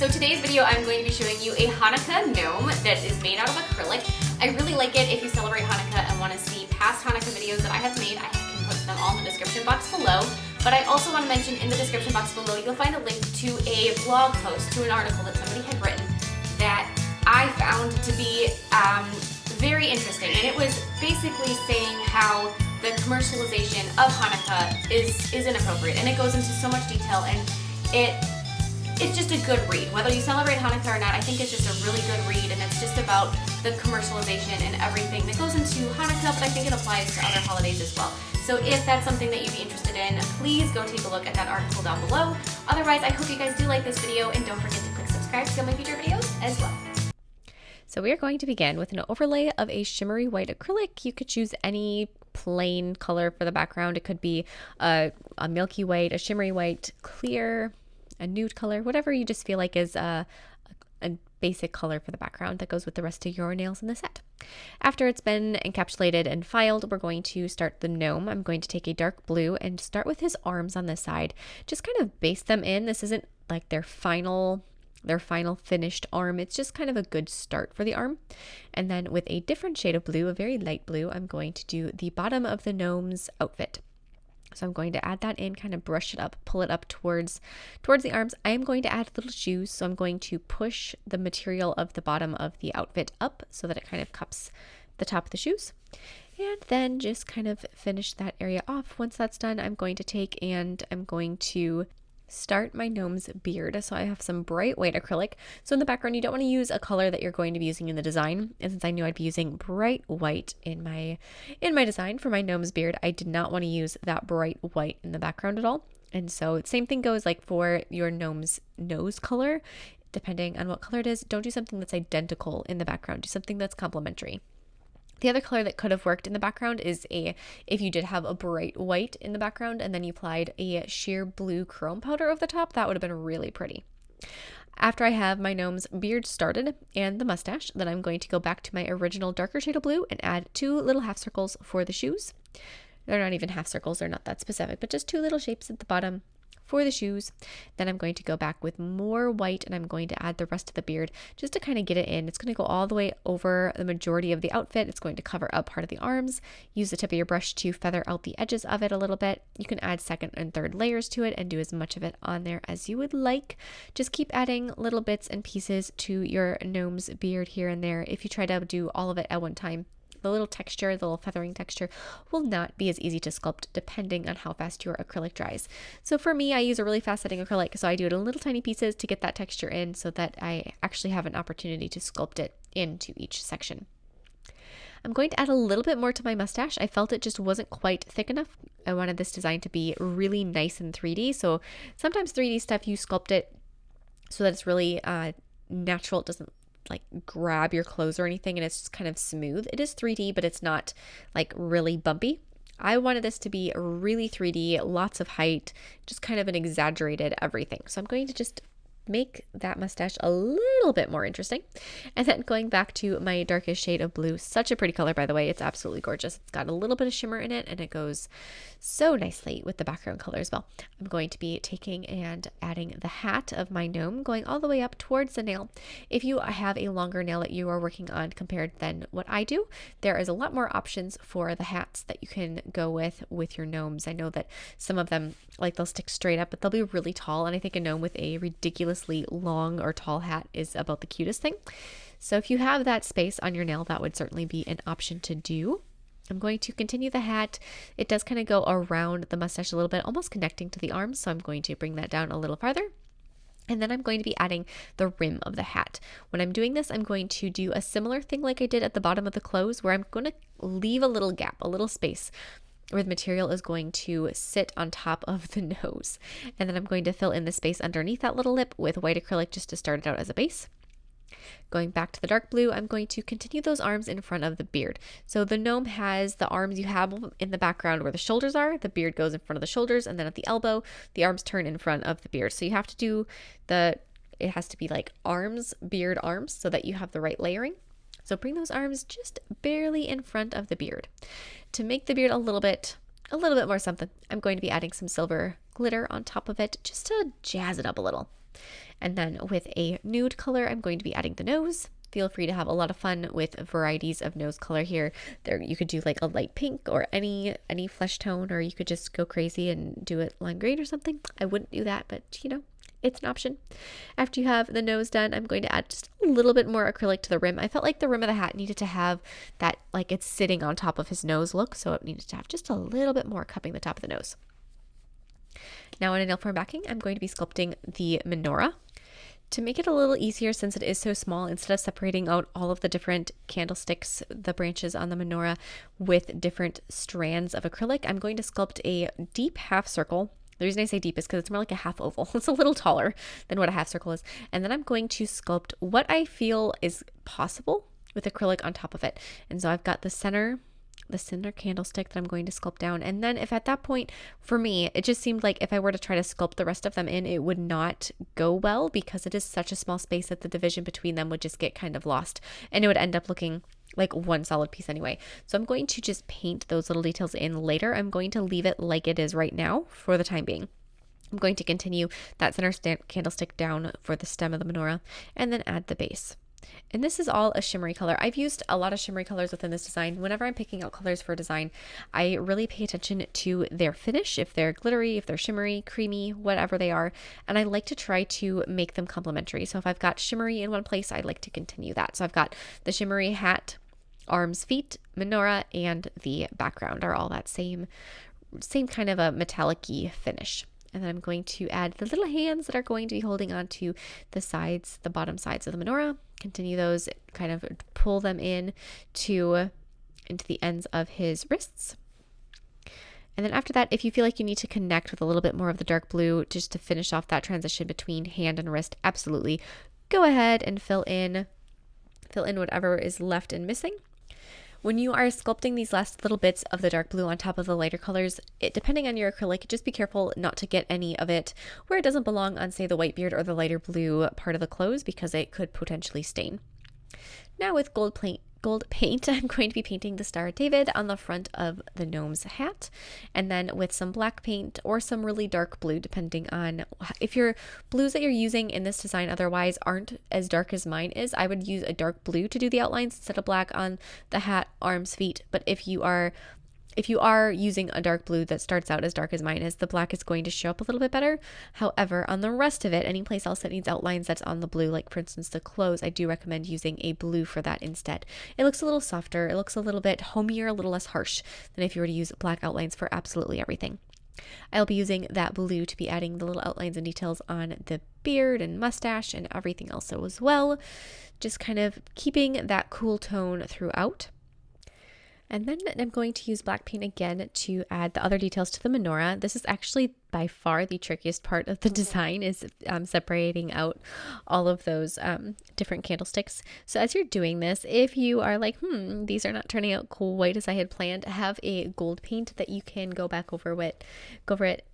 So today's video I'm going to be showing you a Hanukkah gnome that is made out of acrylic. I really like it if you celebrate Hanukkah and want to see past Hanukkah videos that I have made. I can put them all in the description box below. But I also want to mention in the description box below you'll find a link to a blog post, to an article that somebody had written that I found to be very interesting. And it was basically saying how the commercialization of Hanukkah is inappropriate. And it goes into so much detail, and it's just a good read. Whether you celebrate Hanukkah or not, I think it's just a really good read, and it's just about the commercialization and everything that goes into Hanukkah, but I think it applies to other holidays as well. So if that's something that you'd be interested in, please go take a look at that article down below. Otherwise, I hope you guys do like this video, and don't forget to click subscribe to get my future videos as well. So we are going to begin with an overlay of a shimmery white acrylic. You could choose any plain color for the background. It could be a milky white, a shimmery white, clear, a nude color, whatever you just feel like is a basic color for the background that goes with the rest of your nails in the set. After it's been encapsulated and filed, we're going to start the gnome. I'm going to take a dark blue and start with his arms on this side. Just kind of base them in. This isn't like their final finished arm. It's just kind of a good start for the arm. And then with a different shade of blue, a very light blue, I'm going to do the bottom of the gnome's outfit. So I'm going to add that in, kind of brush it up, pull it up towards the arms. I am going to add little shoes, so I'm going to push the material of the bottom of the outfit up so that it kind of cups the top of the shoes. And then just kind of finish that area off. Once that's done, I'm going to take and I'm going to start my gnome's beard. So I have some bright white acrylic. So in the background, you don't want to use a color that you're going to be using in the design. And since I knew I'd be using bright white in my design for my gnome's beard, I did not want to use that bright white in the background at all. And so same thing goes like for your gnome's nose color. Depending on what color it is, don't do something that's identical in the background. Do something that's complementary. The other color that could have worked in the background is if you did have a bright white in the background and then you applied a sheer blue chrome powder over the top, that would have been really pretty. After I have my gnome's beard started and the mustache, then I'm going to go back to my original darker shade of blue and add 2 little half circles for the shoes. They're not even half circles, they're not that specific, but just 2 little shapes at the bottom for the shoes. Then I'm going to go back with more white and I'm going to add the rest of the beard just to kind of get it in. It's going to go all the way over the majority of the outfit. It's going to cover up part of the arms. Use the tip of your brush to feather out the edges of it a little bit. You can add second and third layers to it and do as much of it on there as you would like. Just keep adding little bits and pieces to your gnome's beard here and there. If you try to do all of it at one time, the little texture, the little feathering texture will not be as easy to sculpt depending on how fast your acrylic dries. So for me, I use a really fast setting acrylic, so I do it in little tiny pieces to get that texture in so that I actually have an opportunity to sculpt it into each section. I'm going to add a little bit more to my mustache. I felt it just wasn't quite thick enough. I wanted this design to be really nice and 3D. So sometimes 3D stuff, you sculpt it so that it's really natural. It doesn't like grab your clothes or anything, and it's just kind of smooth. It is 3D, but it's not like really bumpy. I wanted this to be really 3D, lots of height, just kind of an exaggerated everything. So I'm going to just make that mustache a little bit more interesting. And then going back to my darkest shade of blue, such a pretty color, by the way. It's absolutely gorgeous. It's got a little bit of shimmer in it and it goes so nicely with the background color as well. I'm going to be taking and adding the hat of my gnome, going all the way up towards the nail. If you have a longer nail that you are working on compared than what I do, there is a lot more options for the hats that you can go with your gnomes. I know that some of them, like, they'll stick straight up, but they'll be really tall, and I think a gnome with a ridiculously long or tall hat is about the cutest thing. So if you have that space on your nail, that would certainly be an option to do. I'm going to continue the hat. It does kind of go around the mustache a little bit, almost connecting to the arms, so I'm going to bring that down a little farther. And then I'm going to be adding the rim of the hat. When I'm doing this, I'm going to do a similar thing like I did at the bottom of the clothes, where I'm going to leave a little gap, a little space, where the material is going to sit on top of the nose. And then I'm going to fill in the space underneath that little lip with white acrylic just to start it out as a base. Going back to the dark blue, I'm going to continue those arms in front of the beard. So the gnome has the arms you have in the background where the shoulders are. The beard goes in front of the shoulders, and then at the elbow, the arms turn in front of the beard. So you have to do it has to be like arms, beard, arms, so that you have the right layering. So bring those arms just barely in front of the beard. To make the beard a little bit more something, I'm going to be adding some silver glitter on top of it just to jazz it up a little. And then with a nude color, I'm going to be adding the nose. Feel free to have a lot of fun with varieties of nose color here. There, you could do like a light pink or any flesh tone, or you could just go crazy and do it lime green or something. I wouldn't do that, but you know, it's an option. After you have the nose done, I'm going to add just a little bit more acrylic to the rim. I felt like the rim of the hat needed to have that, like it's sitting on top of his nose look, so it needed to have just a little bit more cupping the top of the nose. Now on a nail form backing, I'm going to be sculpting the menorah. To make it a little easier, since it is so small, instead of separating out all of the different candlesticks, the branches on the menorah with different strands of acrylic, I'm going to sculpt a deep half circle. The reason I say deep is because it's more like a half oval. It's a little taller than what a half circle is. And then I'm going to sculpt what I feel is possible with acrylic on top of it. And so I've got the center candlestick that I'm going to sculpt down. And then if at that point, for me, it just seemed like if I were to try to sculpt the rest of them in, it would not go well because it is such a small space that the division between them would just get kind of lost. And it would end up looking like one solid piece anyway. So I'm going to just paint those little details in later. I'm going to leave it like it is right now for the time being. I'm going to continue that center candlestick down for the stem of the menorah and then add the base. And this is all a shimmery color. I've used a lot of shimmery colors within this design. Whenever I'm picking out colors for a design, I really pay attention to their finish, if they're glittery, if they're shimmery, creamy, whatever they are. And I like to try to make them complementary. So if I've got shimmery in one place, I like to continue that. So I've got the shimmery hat, arms, feet, menorah, and the background are all that same kind of a metallic-y finish. And then I'm going to add the little hands that are going to be holding on to the sides, the bottom sides of the menorah. Continue those, kind of pull them in into the ends of his wrists. And then after that, if you feel like you need to connect with a little bit more of the dark blue just to finish off that transition between hand and wrist, absolutely go ahead and fill in whatever is left and missing. When you are sculpting these last little bits of the dark blue on top of the lighter colors, depending on your acrylic, just be careful not to get any of it where it doesn't belong on, say, the white beard or the lighter blue part of the clothes, because it could potentially stain. Now with gold paint, I'm going to be painting the Star of David on the front of the gnome's hat. And then with some black paint or some really dark blue, depending on if your blues that you're using in this design otherwise aren't as dark as mine is, I would use a dark blue to do the outlines instead of black on the hat, arms, feet. But if you are using a dark blue that starts out as dark as mine is, the black is going to show up a little bit better. However, on the rest of it, any place else that needs outlines that's on the blue, like for instance the clothes, I do recommend using a blue for that instead. It looks a little softer, it looks a little bit homier, a little less harsh than if you were to use black outlines for absolutely everything. I'll be using that blue to be adding the little outlines and details on the beard and mustache and everything else as well. Just kind of keeping that cool tone throughout. And then I'm going to use black paint again to add the other details to the menorah. This is actually by far the trickiest part of the design, is separating out all of those different candlesticks. So as you're doing this, if you are like, these are not turning out quite as I had planned, have a gold paint that you can go back over it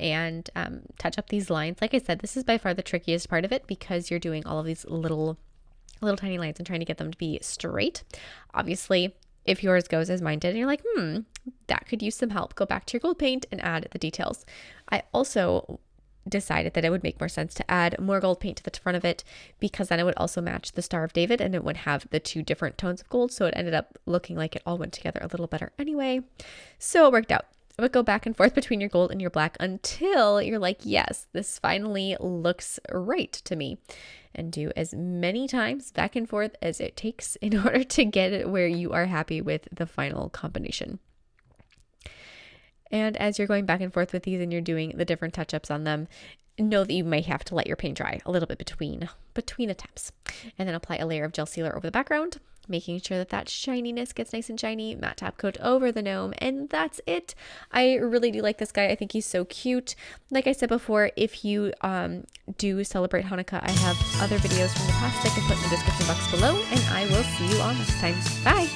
and touch up these lines. Like I said, this is by far the trickiest part of it because you're doing all of these little tiny lines and trying to get them to be straight. Obviously, if yours goes as mine did and you're like, that could use some help, go back to your gold paint and add the details. I also decided that it would make more sense to add more gold paint to the front of it, because then it would also match the Star of David and it would have the two different tones of gold. So it ended up looking like it all went together a little better anyway. So it worked out. I would go back and forth between your gold and your black until you're like, yes, this finally looks right to me. And do as many times back and forth as it takes in order to get it where you are happy with the final combination. And as you're going back and forth with these and you're doing the different touch-ups on them, know that you may have to let your paint dry a little bit between attempts. And then apply a layer of gel sealer over the background, making sure that shininess gets nice and shiny, matte top coat over the gnome, and that's it. I really do like this guy. I think he's so cute. Like I said before, if you do celebrate Hanukkah, I have other videos from the past I can put in the description box below, and I will see you all next time. Bye!